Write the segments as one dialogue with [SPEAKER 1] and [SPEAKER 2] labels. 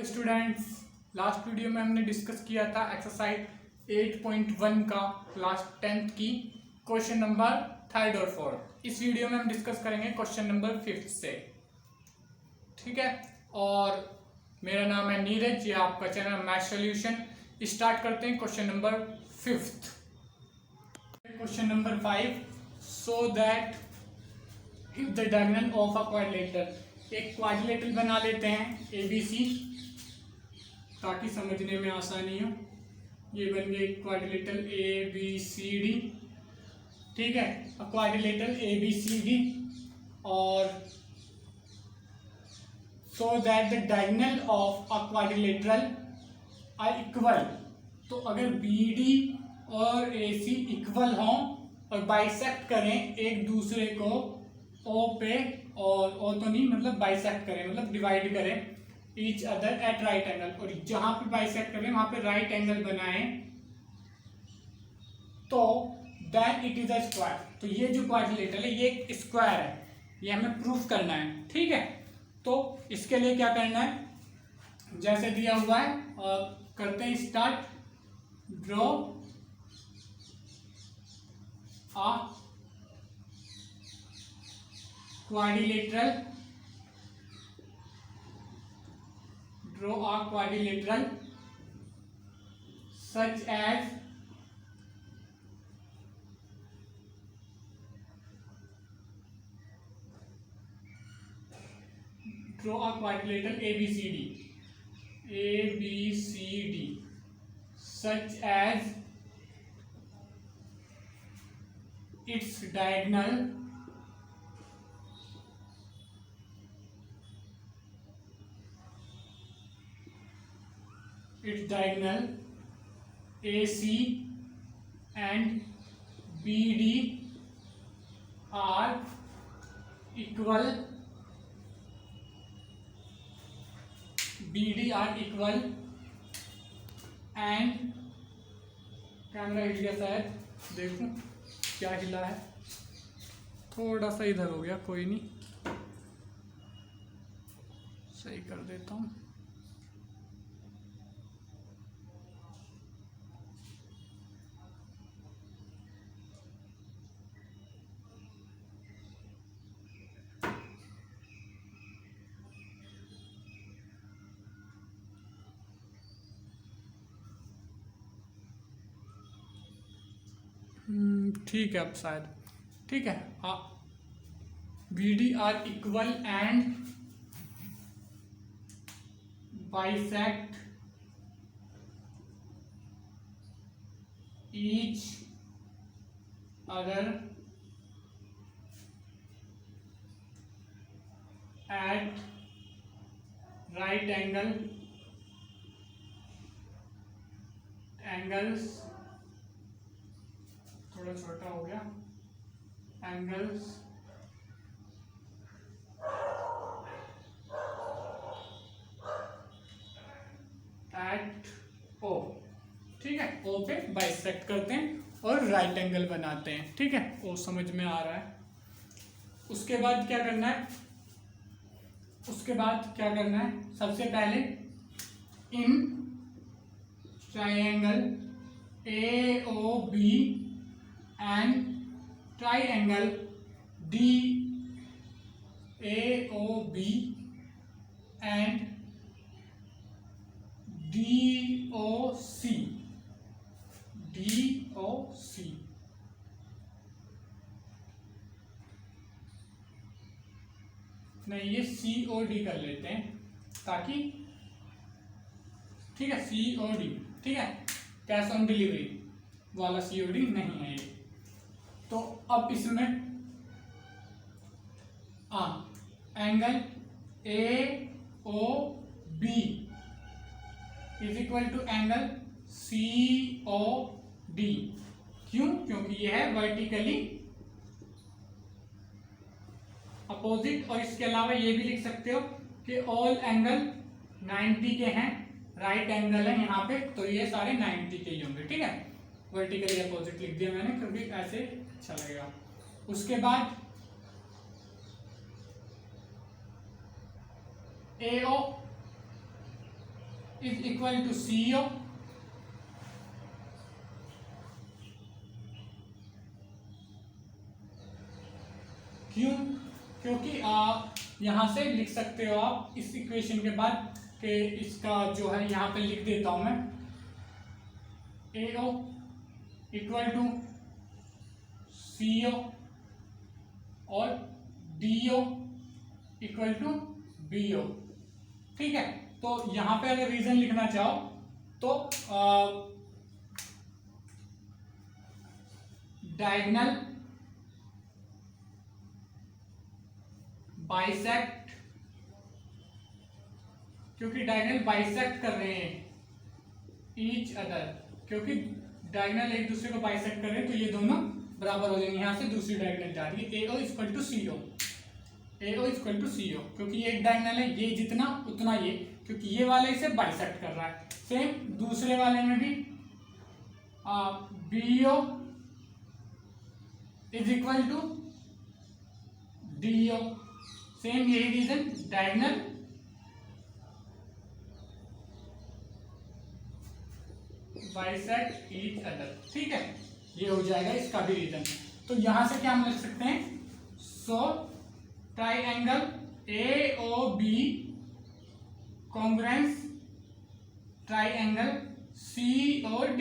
[SPEAKER 1] Students, last video में हमने discuss किया था एक्सरसाइज 8.1 का क्लास 10th की क्वेश्चन नंबर 3rd और 4th। इस वीडियो में हम डिस्कस करेंगे क्वेश्चन नंबर 5th से। ठीक है, और मेरा नाम है नीरज, ये आपका चैनल मैथ सॉल्यूशन। स्टार्ट करते हैं question number 5th। Question number 5, so that if the diagonal of a quadrilateral, एक क्वाड्रिलेटरल बना लेते हैं ABC ताकि समझने में आसानी हो। ये बन गया क्वाड्रिलेटरल ABCD। ठीक है, क्वाड्रिलेटरल ABCD और so that the diagonal of a quadrilateral are equal. तो अगर BD और AC इक्वल हों और बाइसेक्ट करें एक दूसरे को O पे, और O तो नहीं मतलब बाइसेक्ट करें मतलब डिवाइड करें each other at right angle, और जहां पे बाइसेक्ट करें वहां पे राइट एंगल बनाएं तो then it is a square. तो ये जो क्वाड्रिलेटरल है ये एक स्क्वायर है, ये हमें प्रूफ करना है। ठीक है, तो इसके लिए क्या करना है, जैसे दिया हुआ है करते हैं start. Draw a quadrilateral, draw a quadrilateral such as draw a quadrilateral ABCD such as its diagonal AC and BD are equal, and camera हिल गया शायद, देखूं क्या हिला है, थोड़ा सा इधर हो गया, कोई नहीं सही कर देता हूँ। ठीक है, अब शायद ठीक है। BD are equal and bisect each other at right angles, थोड़ा छोटा हो गया, एंगल्स एट O। ठीक है, O पे बाइसेक्ट करते हैं और राइट एंगल बनाते हैं। ठीक है, O समझ में आ रहा है। उसके बाद क्या करना है, सबसे पहले in triangle AOB and triangle DAOB and DOC नहीं, ये COD कर लेते हैं ताकि, ठीक है, COD, ठीक है, कैश ऑन डिलीवरी वाला COD नहीं है ये। तो अब इसमें angle AOB is equal to angle COD। क्यों? क्योंकि ये है वर्टिकली अपोजिट, और इसके अलावा ये भी लिख सकते हो कि ऑल एंगल 90 के हैं, राइट एंगल है यहाँ पे, तो ये सारे 90 के ही होंगे। ठीक है, वर्टिकली अपोजिट लिख दिया मैंने क्योंकि ऐसे अच्छा लगेगा। उसके बाद AO is equal to CO। क्यों? क्योंकि आप यहां से लिख सकते हो आप इस इक्वेशन के बाद कि इसका जो है यहां पे लिख देता हूं मैं AO इक्वल टू CO और DO इक्वल टू BO। ठीक है, तो यहां पे अगर रीजन लिखना चाहो तो डायगोनल बाइसेक्ट, क्योंकि डायगोनल बाइसेक्ट कर रहे हैं ईच अदर, क्योंकि डायगोनल एक दूसरे को बाइसेक्ट कर रहे हैं तो ये दोनों बराबर हो जाएंगे। यहां से दूसरी डायगोनल जा रही है AO equal to CO, AO equal to CO, क्योंकि ये एक डायगोनल है, ये जितना उतना ये, क्योंकि ये वाला इसे बाइसेक्ट कर रहा है। सेम दूसरे वाले में भी BO is equal to DO, same यही reason, diagonal bisect each other. ठीक है, ये हो जाएगा इसका भी रीजन। तो यहां से क्या हम लिख सकते हैं, so triangle AOB congruence triangle COD,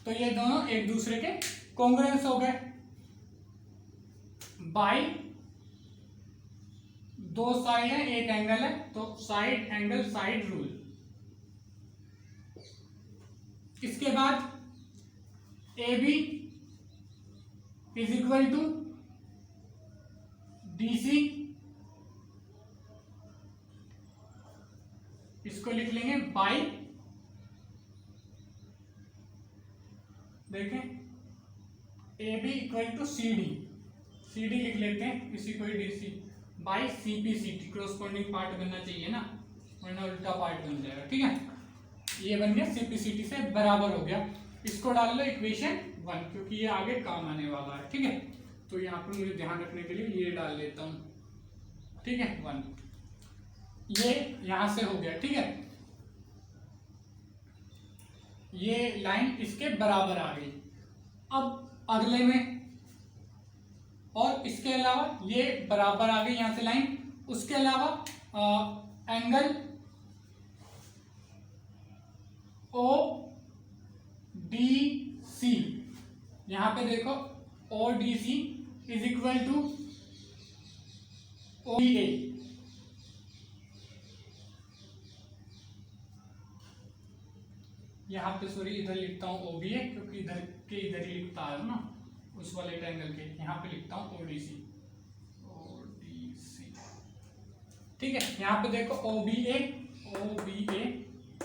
[SPEAKER 1] तो ये दोनों एक दूसरे के कॉन्ग्रुएंस हो गए। बाई दो साइड है एक एंगल है तो साइड एंगल साइड रूल। इसके बाद AB is equal to DC, इसको लिख लेंगे बाई, देखें AB इक्वल टू CD लिख लेते हैं, इसी को DC बाई CPCT, क्रोस्पोंडिंग पार्ट बनना चाहिए ना, वरना उल्टा पार्ट बन जाएगा। ठीक है, ये बन गया CPCT से बराबर हो गया। इसको डाल लो इक्वेशन 1, क्योंकि ये आगे काम आने वाला है। ठीक है, तो यहाँ पर मुझे ध्यान रखने के लिए ये डाल लेता हूँ। ठीक है, 1 ये यहां से हो गया। ठीक है, ये लाइन इसके बराबर आ गई। अब अगले में, और इसके अलावा ये बराबर आ गई यहां से लाइन, उसके अलावा एंगल ODC, यहां पे देखो ODC is equal to OBA, यहाँ पे सॉरी इधर लिखता हूँ OBA, क्योंकि इधर के इधर ही लिखता है ना, उस वाले ट्रायंगल के यहाँ पे लिखता हूँ ODC। ठीक है, यहाँ पे देखो OBA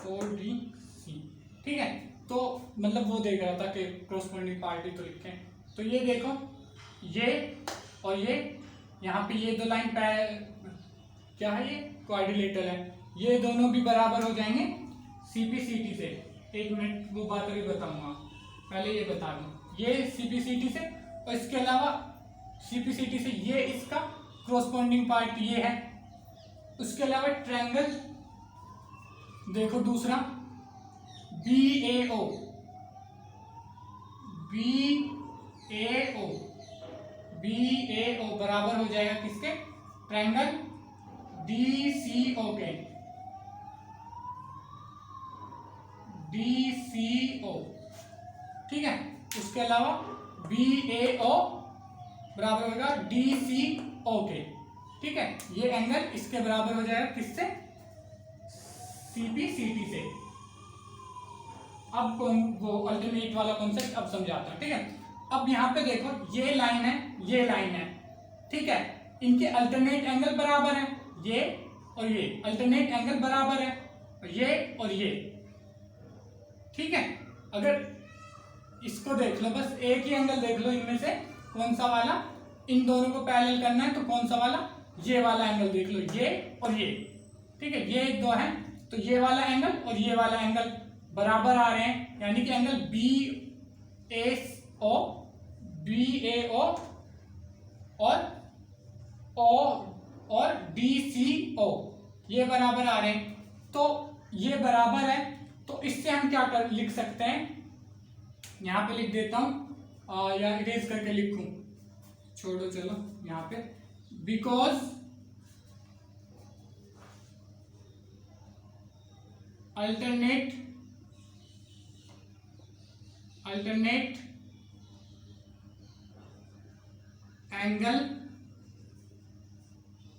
[SPEAKER 1] ODC। ठीक है, तो मतलब वो देख रहा था कि क्रॉसपोंडिंग पार्टी तो लिखें, तो ये देखो ये और ये, यहाँ पे ये दो लाइन क्या है, ये क्वाड्रिलेटरल है, ये दोनों भी बराबर हो जाएंगे CPCT से। एक मिनट वो बात अभी बताऊंगा, पहले ये बता दूं, ये CPCT से, और इसके अलावा CPCT से ये इसका क्रॉसपोंडिंग पार्ट ये है। उसके अलावा ट्रायंगल देखो दूसरा BAO बराबर हो जाएगा किसके, ट्रायंगल DCO के, DCO। ठीक है, उसके अलावा BAO बराबर होगा DCO के। ठीक है, ये एंगल इसके बराबर हो जाएगा किससे, CPCT से। अब वो अल्टरनेट वाला कॉन्सेप्ट अब समझाता हूं। ठीक है, अब यहाँ पे देखो ये लाइन है, ये लाइन है। ठीक है, इनके अल्टरनेट एंगल बराबर है, ये और ये अल्टरनेट एंगल बराबर है, ये और ये। ठीक है, अगर इसको देख लो, बस एक ही एंगल देख लो इनमें से कौन सा वाला, इन दोनों को पैरेलल करना है तो कौन सा वाला, ये वाला एंगल देख लो, ये और ये। ठीक है, ये दो हैं तो ये वाला एंगल और ये वाला एंगल बराबर आ रहे हैं, यानी कि एंगल BAO और DCO ये बराबर आ रहे हैं। तो ये बराबर है, तो इससे हम क्या कर लिख सकते हैं, यहाँ पे लिख देता हूं या इरेज करके लिखूं, छोड़ो चलो यहाँ पे, because alternate angle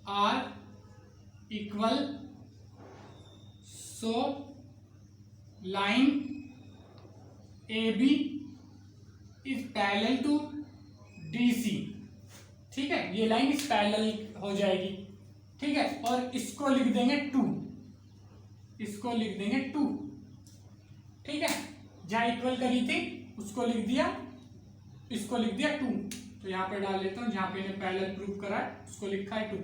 [SPEAKER 1] are equal, so line A B is parallel to D C. ठीक है, ये लाइन इस पैरेलल हो जाएगी। ठीक है, और इसको लिख देंगे 2, इसको लिख देंगे 2। ठीक है, जहां इक्वल करी थी उसको लिख दिया, इसको लिख दिया 2। तो यहां पे डाल लेता हूं, जहां पे इन्हें पैरेलल प्रूव करा है उसको लिखा है 2।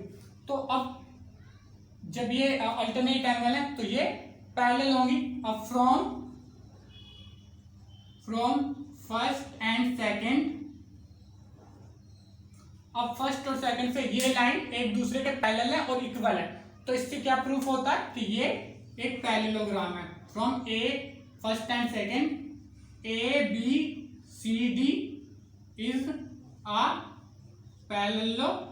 [SPEAKER 1] तो अब जब ये अल्टरनेट एंगल है तो ये पैरेलल होंगी। अब फ्रॉम फर्स्ट एंड सेकंड, अब फर्स्ट और सेकंड से ये लाइन एक दूसरे के पैरेलल है और इक्वल है, तो इससे क्या प्रूफ होता है कि ये एक पैरेललोग्राम है। From a first and second, A B C D is a parallelogram.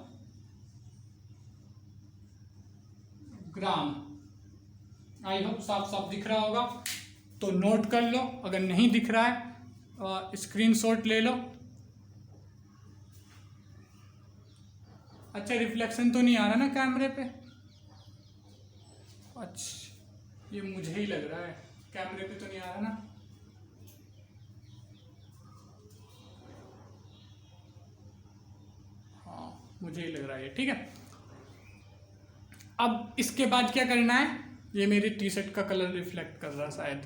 [SPEAKER 1] I hope साफ साफ दिख रहा होगा, तो नोट कर लो, अगर नहीं दिख रहा है स्क्रीनशॉट ले लो। अच्छा, रिफ्लेक्शन तो नहीं आ रहा ना कैमरे पे? अच्छा, ये मुझे ही लग रहा है, कैमरे पे तो नहीं आ रहा ना। हाँ, मुझे ही लग रहा है। ठीक है, अब इसके बाद क्या करना है, ये मेरी टी शर्ट का कलर रिफ्लेक्ट कर रहा है शायद।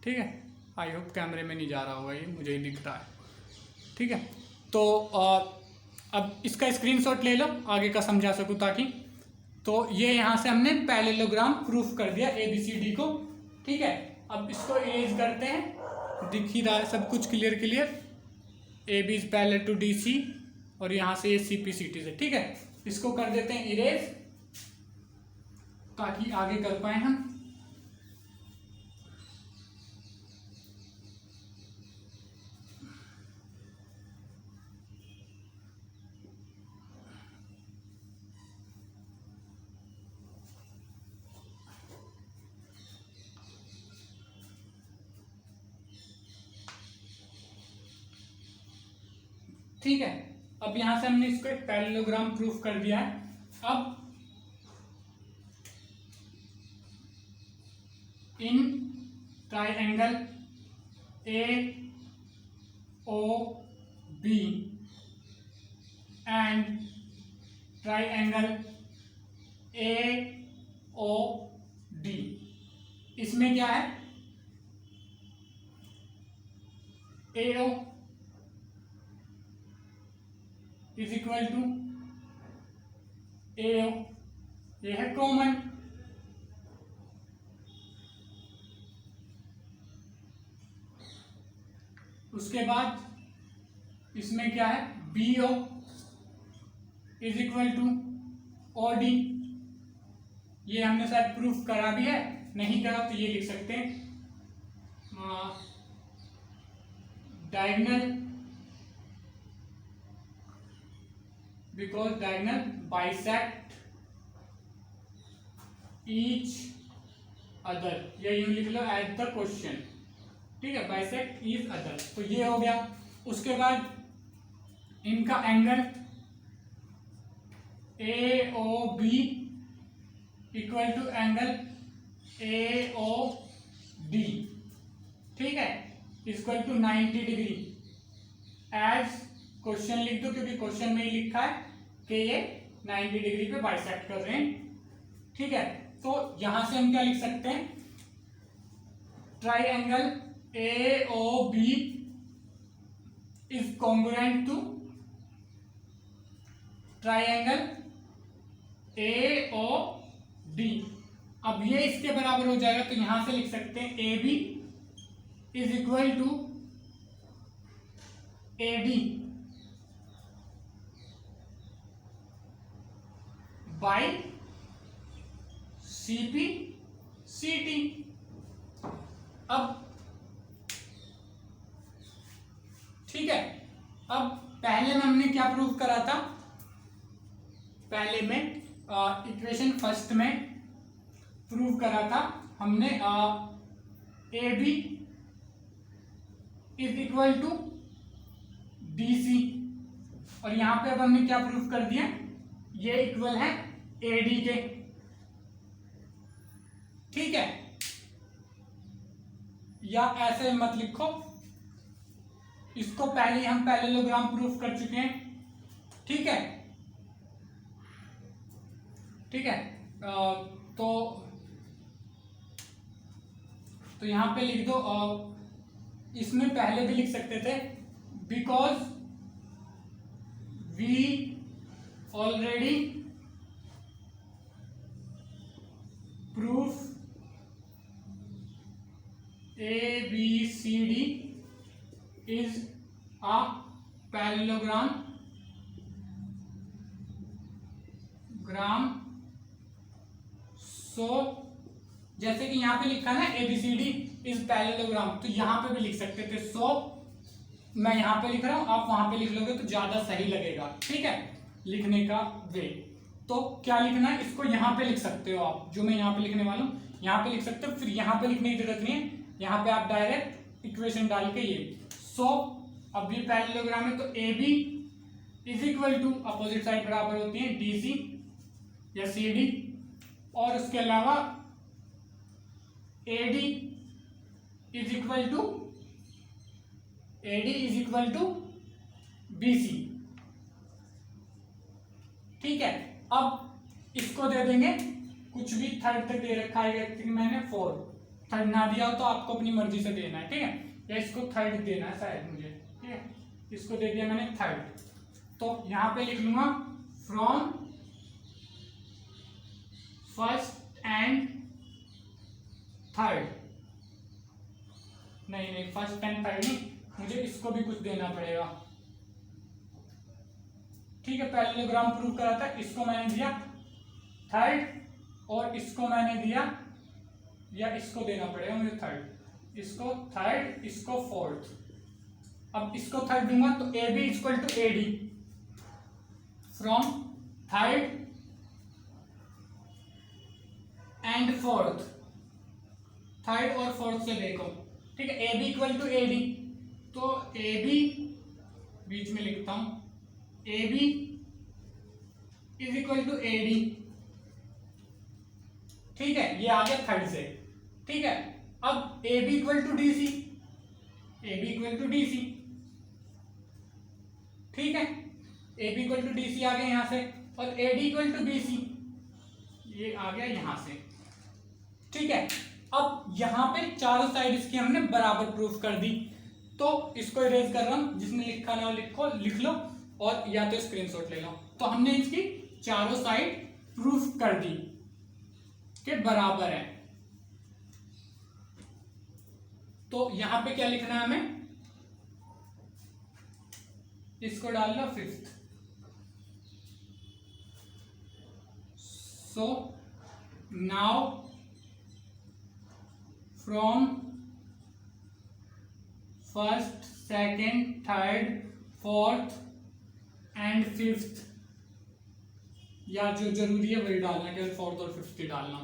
[SPEAKER 1] ठीक है, आई होप कैमरे में नहीं जा रहा होगा, ये मुझे ही दिख रहा है। ठीक है, तो अब इसका स्क्रीनशॉट ले लो, आगे का समझा सकूं ताकि। तो ये यहाँ से हमने पैरेललोग्राम प्रूफ कर दिया ABCD को। ठीक है, अब इसको इरेज करते हैं, दिख ही रहा है सब कुछ clear. AB is parallel to DC और यहाँ से ये CPCT से। ठीक है, इसको कर देते हैं इरेज ताकि आगे कर पाए हम। ठीक है, अब यहां से हमने इसको एक पैरेललोग्राम प्रूफ कर दिया है। अब in triangle AOB and triangle AOD, इसमें क्या है, AO is equal to AO, ये है कॉमन। उसके बाद इसमें क्या है, BO is equal to OD, ये हमने शायद प्रूफ करा भी है, नहीं करा तो ये लिख सकते हैं, diagonal, because diagonal bisect each other, ये यूं लिख लो एट द क्वेश्चन। ठीक है, bisect each other, तो ये हो गया। उसके बाद इनका angle AOB equal to angle AOD, ठीक है, equal to 90 degree. As question लिख दो, क्योंकि क्वेश्चन में ही लिखा है कि ये 90 डिग्री पे बाइसेक्ट कर रहे हैं। ठीक है, तो यहां से हम क्या लिख सकते हैं, triangle AOB is congruent to triangle AOD। अब ये इसके बराबर हो जाएगा, तो यहां से लिख सकते हैं AB is equal to AD by CP C T. अब ठीक है, अब पहले में हमने क्या प्रूव करा था, पहले में इक्वेशन फर्स्ट में प्रूव करा था हमने A B is equal to D C, और यहां पे अब हमने क्या प्रूव कर दिया, ये इक्वल है ए डी के। ठीक है, या ऐसे मत लिखो, इसको पहले हम पैरेललोग्राम प्रूफ कर चुके हैं। ठीक है, ठीक है, तो यहां पे लिख दो, इसमें पहले भी लिख सकते थे, because we already proof A B C D is a parallelogram so जैसे कि यहां पे लिखा ना ABCD इज पैरेललोग्राम, तो यहां पे भी लिख सकते थे। सो मैं यहां पे लिख रहा हूं, आप वहां पे लिख लोगे तो ज्यादा सही लगेगा। ठीक है, लिखने का वे, तो क्या लिखना है, इसको यहां पे लिख सकते हो आप, जो मैं यहां पे लिखने वाला हूं यहां पे लिख सकते हो, फिर यहां पे लिखने की जरूरत नहीं है, यहां पे आप डायरेक्ट इक्वेशन डाल के ये। सो अब ये पैरेललोग्राम है, तो A B is equal to, opposite side बराबर होती है डी सी या सी डी, और उसके अलावा A D is equal to B C. ठीक है, अब इसको दे देंगे कुछ भी, थर्ड तक दे रखा है मैंने 4, थर्ड ना दिया हो तो आपको अपनी मर्जी से देना है। ठीक है, या इसको थर्ड देना है शायद मुझे। ठीक है, इसको दे दिया मैंने थर्ड, तो यहां पे लिख लूंगा फ्रॉम फर्स्ट एंड थर्ड, नहीं फर्स्ट एंड थर्ड नहीं, मुझे इसको भी कुछ देना पड़ेगा। ठीक है, पैरेललोग्राम प्रूव करा था, इसको मैंने दिया थर्ड, और इसको मैंने दिया, या इसको देना पड़ेगा मुझे थर्ड, इसको थर्ड, इसको फोर्थ। अब इसको थर्ड दूंगा तो A B equal to A D from third and fourth, third और फोर्थ से देखो। ठीक है, A B equal to A D, तो ए बी बीच में लिखता हूं, A B is equal to A D. ठीक है, ये आ गया थर्ड से। ठीक है, अब A B equal to D C, A B equal to D C. ठीक है, A B equal to D C आ गया यहां से, और A D equal to B C ये आ गया यहां से। ठीक है, अब यहां पे चारों साइड इसकी हमने बराबर प्रूफ कर दी, तो इसको इरेज कर रहा हूं, जिसने लिखा ना लिख लो, और या तो स्क्रीनशॉट ले लो। तो हमने इसकी चारों साइड प्रूफ कर दी कि बराबर है। तो यहां पे क्या लिखना है हमें, इसको डाल लो fifth. So now from first, second, third, fourth and fifth, या जो जरूरी है वही डालना, केवल फोर्थ और फिफ्थ ही डालना।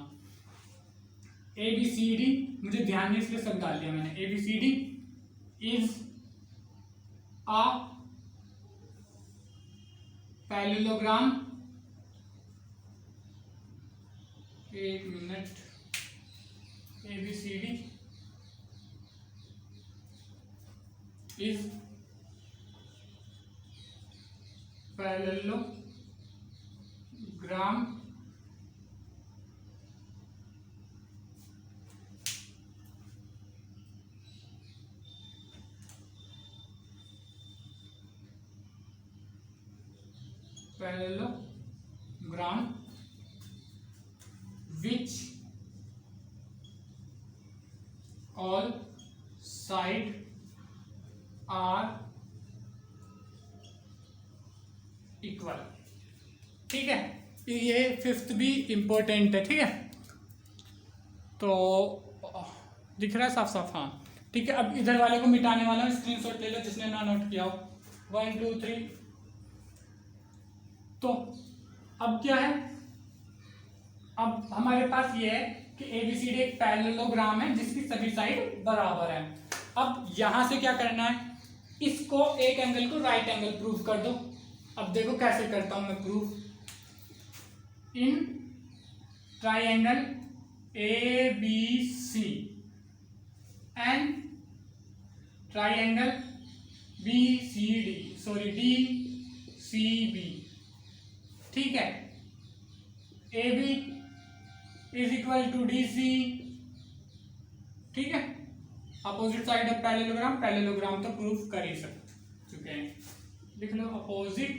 [SPEAKER 1] ए बी सी डी मुझे ध्यान नहीं इसलिए सब डाल दिया मैंने। A B C D is a parallelogram, एक minute, A B C D is parallelogram which all side are equal. ठीक है, ये फिफ्थ भी इंपॉर्टेंट है। ठीक है, तो दिख रहा है साफ साफ? हाँ ठीक है। अब इधर वाले को मिटाने वाला हूँ, स्क्रीनशॉट ले लो जिसने ना नोट किया हो। 1 2 3। तो अब क्या है, अब हमारे पास ये है कि ABCD एक पैरेललोग्राम है जिसकी सभी साइड बराबर है। अब यहां से क्या करना है, इसको एक एंगल को राइट एंगल प्रूव कर दो। अब देखो कैसे करता हूं मैं proof. In triangle ABC and triangle DCB, ठीक है। AB is equal to DC, ठीक है। Opposite side of parallelogram, parallelogram तो प्रूफ कर ही चुके हैं। लिख लो अपोजिट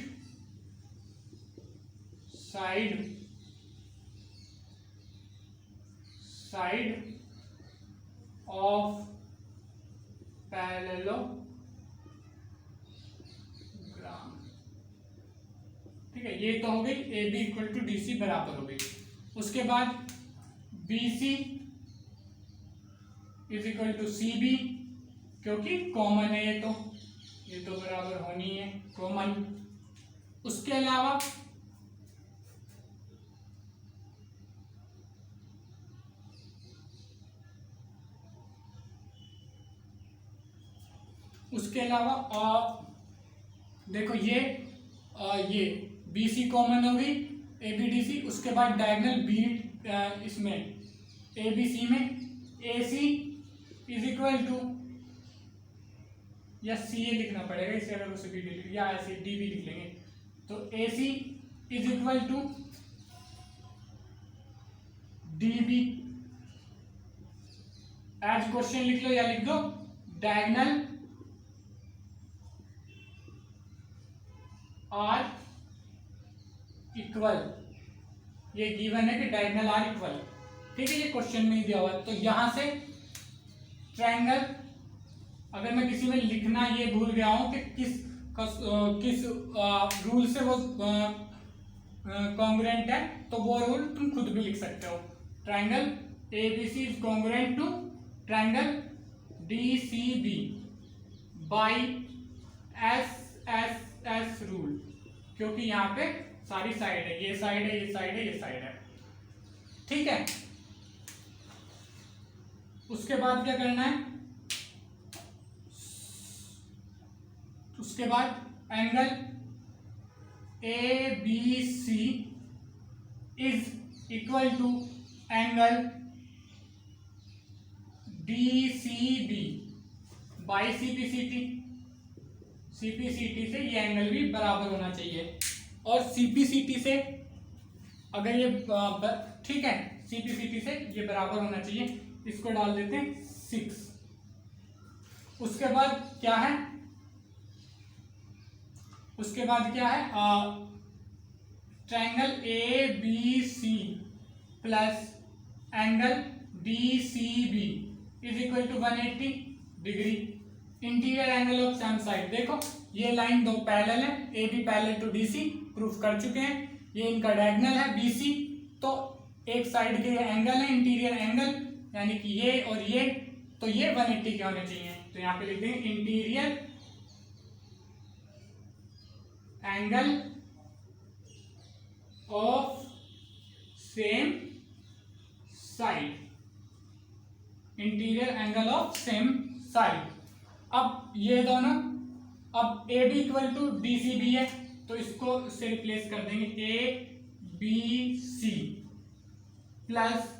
[SPEAKER 1] साइड ऑफ पैरेललोग्राम, ठीक है। ये तो हो गई AB इक्वल टू DC बराबर हो गई। उसके बाद BC is equal to CB, क्योंकि कॉमन है ये तो बराबर होनी है कॉमन। उसके अलावा देखो ये BC कॉमन हो गई, ABDC। उसके बाद डायगोनल B इसमें ABC में AC इज इक्वल टू, या CA लिखना पड़ेगा इसे, अगर उसे B या ऐसे DB लिख लेंगे तो AC is equal to DB। As question लिख लो या लिख दो डायगोनल आर इक्वल, ये गिवन है कि डायगोनल आर इक्वल, ठीक है। ये क्वेश्चन में ही दिया हुआ है। तो यहां से ट्रायंगल, अगर मैं किसी में लिखना ये भूल गया हूं कि किस रूल से वो कॉन्ग्रुएंट है, तो वो रूल तुम खुद भी लिख सकते हो। Triangle ABC is congruent to triangle DCB by SSS rule, क्योंकि यहाँ पे सारी साइड है, ये साइड है, ये साइड है, ये साइड है, ठीक है। उसके बाद क्या करना है, उसके बाद angle ABC is equal to angle DCB by CPCT से ये एंगल भी बराबर होना चाहिए। और CPCT से अगर ये ठीक है, CPCT से ये बराबर होना चाहिए, इसको डाल देते हैं 6। उसके बाद क्या है, triangle ABC plus angle DCB is equal to 180 degree. Interior angle of same side, देखो ये लाइन दो पैरेलल है, AB parallel to DC, proof कर चुके हैं। ये इनका डायगोनल है BC, तो एक साइड के एंगल है इंटीरियर एंगल, यानी कि ये और ये, तो ये 180 के होने चाहिए। तो यहाँ पे लिख देंगे interior angle of same side, interior angle of same side. अब ये दोनों, अब AB इक्वल टू DCB है, तो इसको से रिप्लेस कर देंगे ABC plus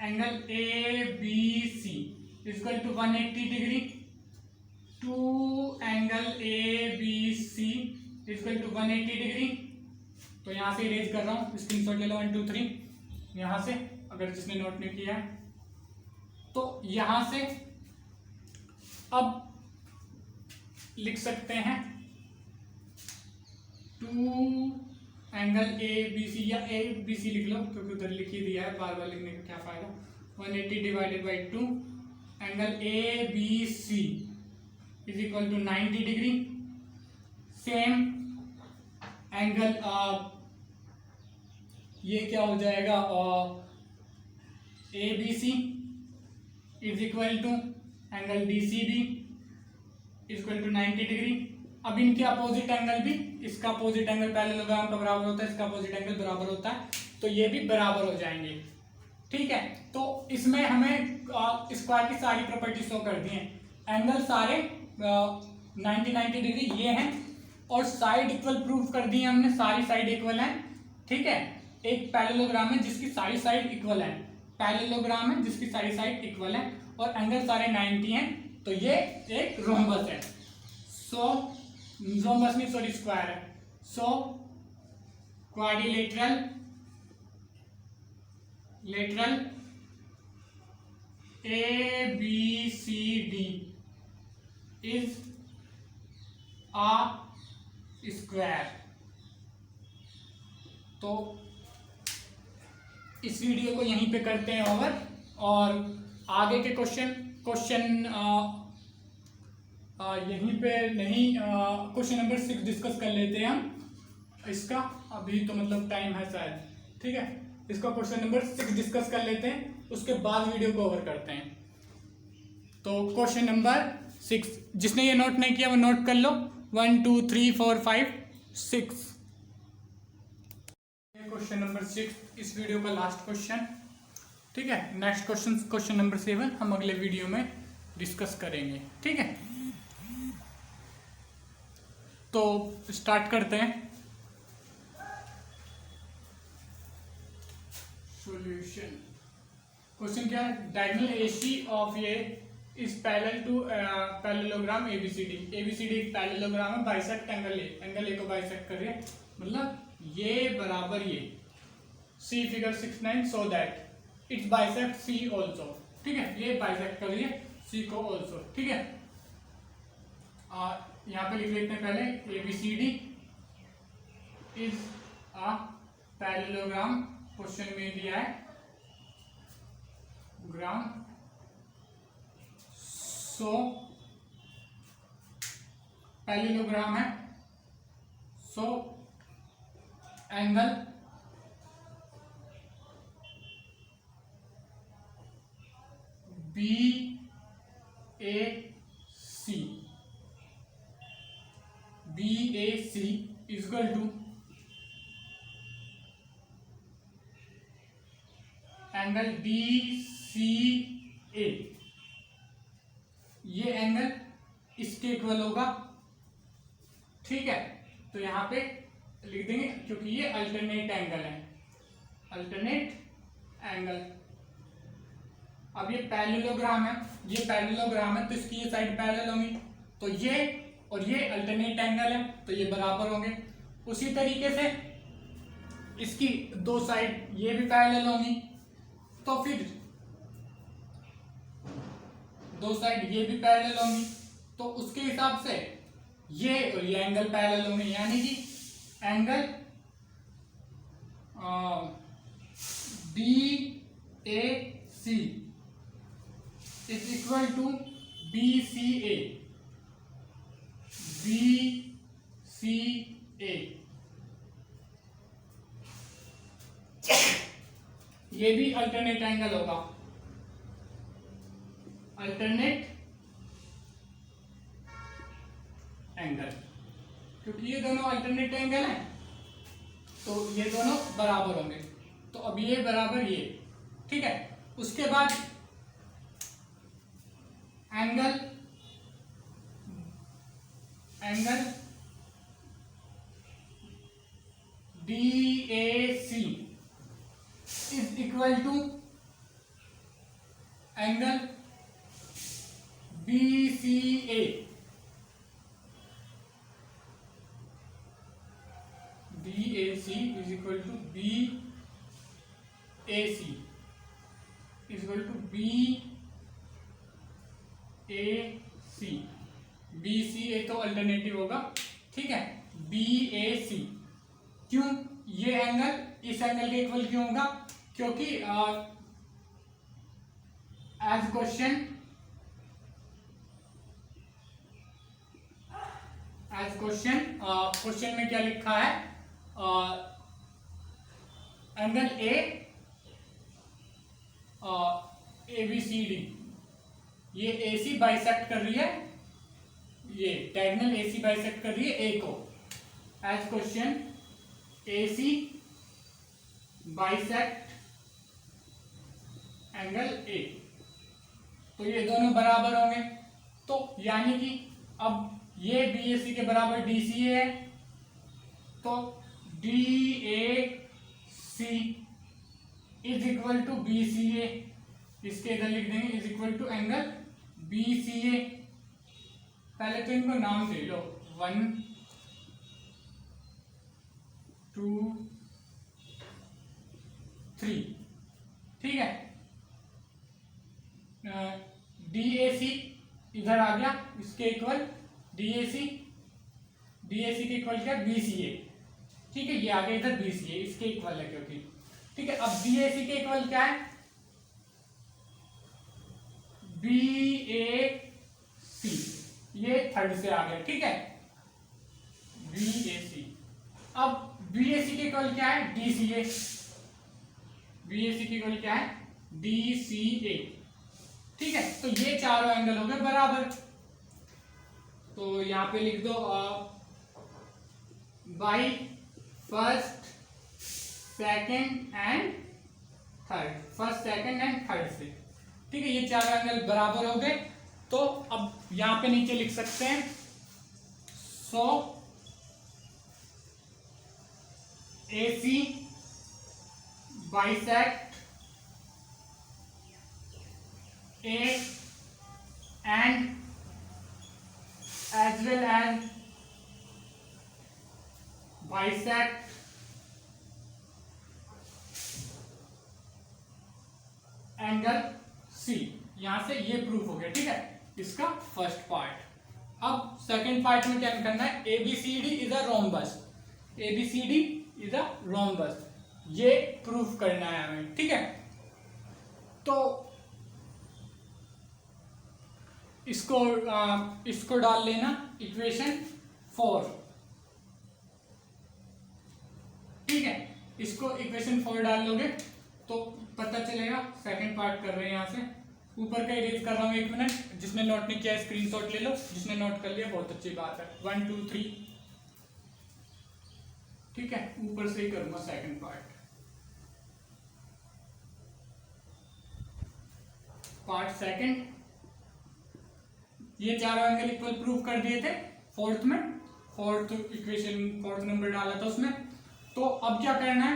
[SPEAKER 1] angle ABC equal to 180 degree two angle ABC equal to 180 degree. तो यहां से इरेज कर रहा हूं, स्क्रीनशॉट ले लो 1 2 3 यहां से, अगर जिसने नोट नहीं किया है। तो यहां से अब लिख सकते हैं 2 एंगल ABC, या ABC लिख लो क्योंकि उधर लिख ही दिया है, बार बार लिखने का क्या फायदा। 180 divided by 2 angle ABC is equal to 90 degree. Same angle ये क्या हो जाएगा, A B C is equal to angle D C B is equal to 90 degree. अब इनके अपोजिट एंगल भी, इसका अपोजिट एंगल पैरेललोग्राम का बराबर होता है, इसका अपोजिट एंगल बराबर होता है, तो ये भी बराबर हो जाएंगे। ठीक है, तो इसमें हमें स्क्वायर की सारी प्रॉपर्टी शो कर दी हैं। एंगल सारे 90 डिग्री ये हैं, और साइड इक्वल प्रूफ कर दी है हमने, सारी साइड इक्वल है। ठीक है, एक पैरेललोग्राम है जिसकी सारी साइड इक्वल है, पैरेललोग्राम है जिसकी सारी साइड इक्वल है, और एंगल सारे 90 हैं, तो ये एक रोम्बस है। सो रोम्बस नहीं, सॉरी स्क्वायर है। So quadrilateral ABCD is a square. तो इस वीडियो को यहीं पे करते हैं ओवर, और आगे के क्वेश्चन यहीं पे नहीं, क्वेश्चन नंबर 6 डिस्कस कर लेते हैं हम इसका। अभी तो मतलब टाइम है शायद, ठीक है, इसका क्वेश्चन नंबर 6 डिस्कस कर लेते हैं, उसके बाद वीडियो को ओवर करते हैं। तो क्वेश्चन नंबर 6, जिसने ये नोट नहीं किया वो नोट कर लो, 1 2 3 4 5 6। क्वेश्चन नंबर 6 इस वीडियो का लास्ट क्वेश्चन। ठीक है, नेक्स्ट क्वेश्चन नंबर 7 हम अगले वीडियो में डिस्कस करेंगे। ठीक है, तो स्टार्ट करते हैं। सॉल्यूशन। क्वेश्चन क्या है? Diagonal AC of A is parallel to parallelogram ABCD। ABCD एक पैरेललोग्राम है, बाइसेक्ट एंगल ए को बाइसेक्ट कर रही है, मतलब ये बराबर ये। See figure 6.9 so that it's bisect C also. ठीक है, ये बाइसेक्ट कर रही है C को ऑल्सो। ठीक है, यहाँ पे लिख लेते हैं पहले ABCD is a parallelogram. Question में दिया है ग्राम। सो पैरेललोग्राम है, so angle BAC is equal to angle DCA। ये एंगल इसके इक्वल होगा। ठीक है, तो यहां पे लिख देंगे क्योंकि ये अल्टरनेट एंगल है, अल्टरनेट एंगल। अब ये पैरेललोग्राम है, ये पैरेललोग्राम है, तो इसकी ये साइड पैरेलल होंगी, तो ये और ये अल्टरनेट एंगल है, तो ये बराबर होंगे। उसी तरीके से इसकी दो साइड ये भी पैरेलल होंगी, तो फिर दो साइड ये भी पैरेलल होंगी, तो उसके हिसाब से ये और ये एंगल पैरेलल होंगे, यानी कि angle BAC is equal to BCA। ये भी अल्टरनेट एंगल होगा, अल्टरनेट एंगल, क्योंकि ये दोनों अल्टरनेट एंगल हैं, तो ये दोनों बराबर होंगे। तो अब ये बराबर ये। ठीक है, उसके बाद angle DAC is equal to angle BCA। DAC is equal to BAC is equal to BAC। BCA तो अल्टरनेटिव होगा। ठीक है, BAC क्यों? ये एंगल इस एंगल के इक्वल क्यों होगा? क्योंकि एज क्वेश्चन में क्या लिखा है? एंगल A ABCD, ये AC बाइसेक्ट कर रही है, ये डायगोनल AC बाइसेक्ट कर रही है A को। As question AC bisect angle A, तो ये दोनों बराबर होंगे। तो यानी कि अब ये BAC के बराबर DCA है, तो DAC is equal to BCA, इसके इधर लिख देंगे is equal to angle BCA। पहले तो इनको नाम दे लो, 1 2 3, ठीक है। DAC इधर आ गया, इसके इक्वल DAC के इक्वल क्या BCA, ठीक है। ये आ गया इधर BCA, इसके इक्वल है क्योंकि, ठीक है। अब BAC के इक्वल क्या है, BAC, ये थर्ड से आ गया, ठीक है। BAC, अब BAC के इक्वल क्या है, DCA, BAC के इक्वल क्या है, DCA, ठीक है। तो ये चारों एंगल हो गए बराबर, तो यहां पे लिख दो by first second and third, first second and third से, ठीक है। ये चारों एंगल बराबर हो गए। तो अब यहां पे नीचे लिख सकते हैं, सो AC bisect A and as well as bisect angle C। यहां से ये प्रूफ हो गया, ठीक है, इसका फर्स्ट पार्ट। अब सेकंड पार्ट में क्या करना है, ABCD is a rhombus, ABCD is a rhombus, ये प्रूफ करना है हमें, ठीक है। तो इसको डाल लेना इक्वेशन 4, ठीक है। इसको इक्वेशन 4 डाल लोगे तो पता चलेगा। सेकंड पार्ट कर रहे हैं, यहां से ऊपर का इरेज कर रहा हूं, 1 मिनट। जिसने नोट नहीं किया स्क्रीनशॉट ले लो, जिसने नोट कर लिया बहुत अच्छी बात है। 1 2 3, ठीक है। ऊपर से ही करूंगा सेकंड पार्ट सेकंड। ये चारों एंगल इक्वल प्रूव कर दिए थे फोर्थ में, फोर्थ इक्वेशन, फोर्थ नंबर डाला था उसमें। तो अब क्या करना है,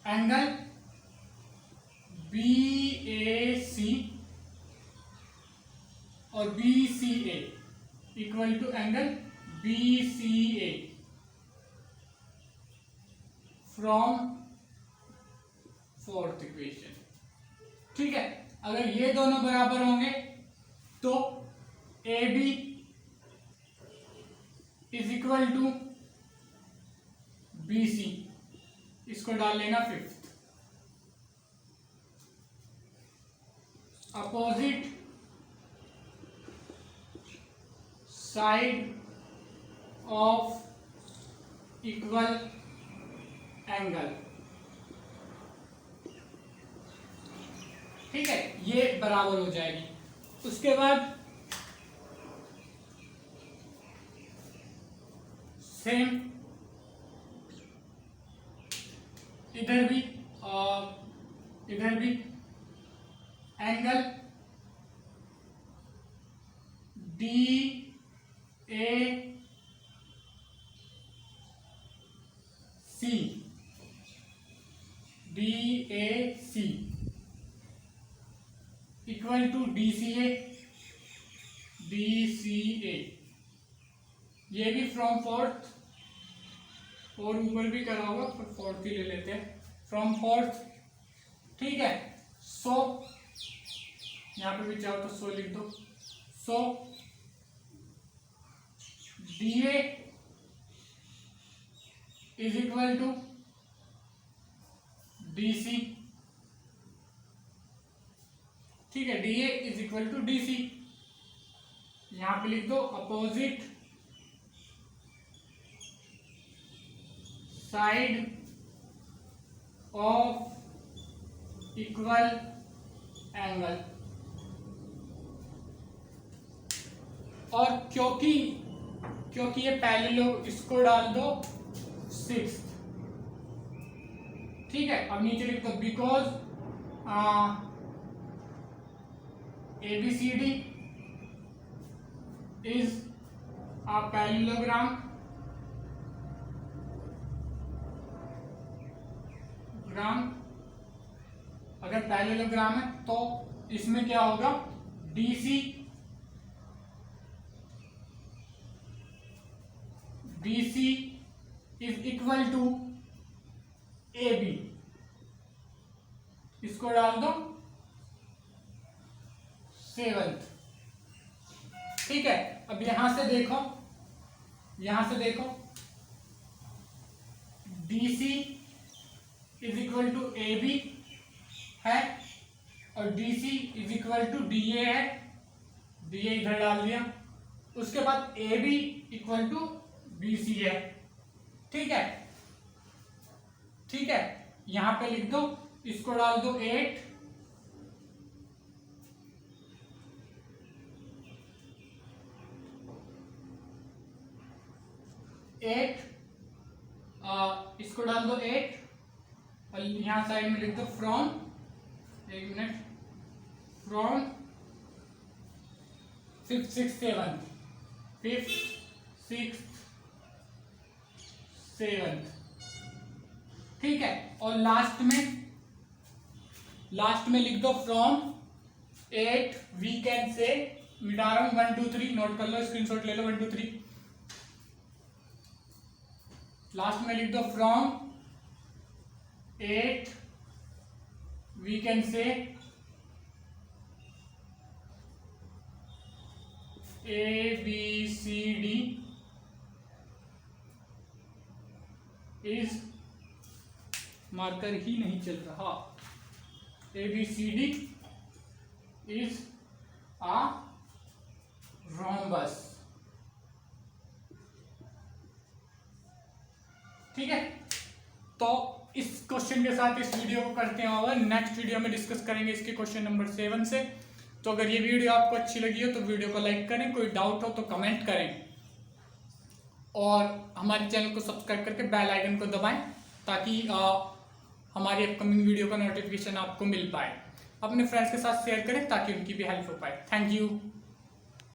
[SPEAKER 1] एंगल BAC और BCA equal to angle BCA from fourth equation, ठीक है। अगर ये दोनों बराबर होंगे तो AB is equal to BC, इसको डाल लेना fifth. Opposite side of equal angle, ठीक है, ये बराबर हो जाएगी। उसके बाद सेम इधर भी angle DAC equal to DCA, ये भी फ्रॉम फोर्थ, और ऊपर भी करा होगा पर फोर्थ ही ले लेते हैं, फ्रॉम फोर्थ, ठीक है। सो यहाँ पे भी चाहो तो सो लिख दो। So DA is equal to DC, ठीक है। DA is equal to DC, यहां पे लिख दो opposite side of equal angle. और क्योंकि ये पैरेलल, इसको डाल दो 6, ठीक है। अब नीचे लिख दो because ABCD is a parallelogram, अगर पैरेललोग्राम है तो इसमें क्या होगा, BC is equal to AB, इसको डाल दो 7th, ठीक है। अब यहां से देखो DC is equal to AB है और DC is equal to DA है, DA इधर डाल दिया। उसके बाद AB इक्वल टू BC है, ठीक है। यहां पे लिख दो, इसको डाल दो 8, इसको डाल दो 8 और यहां साइड में लिख दो फ्रॉम, एक minute, from 5th 6th 7th, 5th 6th 7th, ठीक है। और लास्ट में लिख दो फ्रॉम 8 वी कैन से, मिटा रहा हूं 1 2 3, नोट कर लो, स्क्रीनशॉट ले लो 1 2 3। लास्ट में लिख दो from 8 we can say ABCD is, marker ही नहीं चल रहा, ABCD इज अ रोम्बस, ठीक है। तो इस क्वेश्चन के साथ इस वीडियो को करते हैं ओवर। नेक्स्ट वीडियो में डिस्कस करेंगे इसके क्वेश्चन नंबर 7 से। तो अगर ये वीडियो आपको अच्छी लगी हो तो वीडियो को लाइक करें, कोई डाउट हो तो कमेंट करें और हमारे चैनल को सब्सक्राइब करके बेल आइकन को दबाएं ताकि हमारी अपकमिंग वीडियो का नोटिफिकेशन आपको मिल पाए। अपने फ्रेंड्स के साथ शेयर करें ताकि उनकी भी हेल्प हो पाए। Thank you.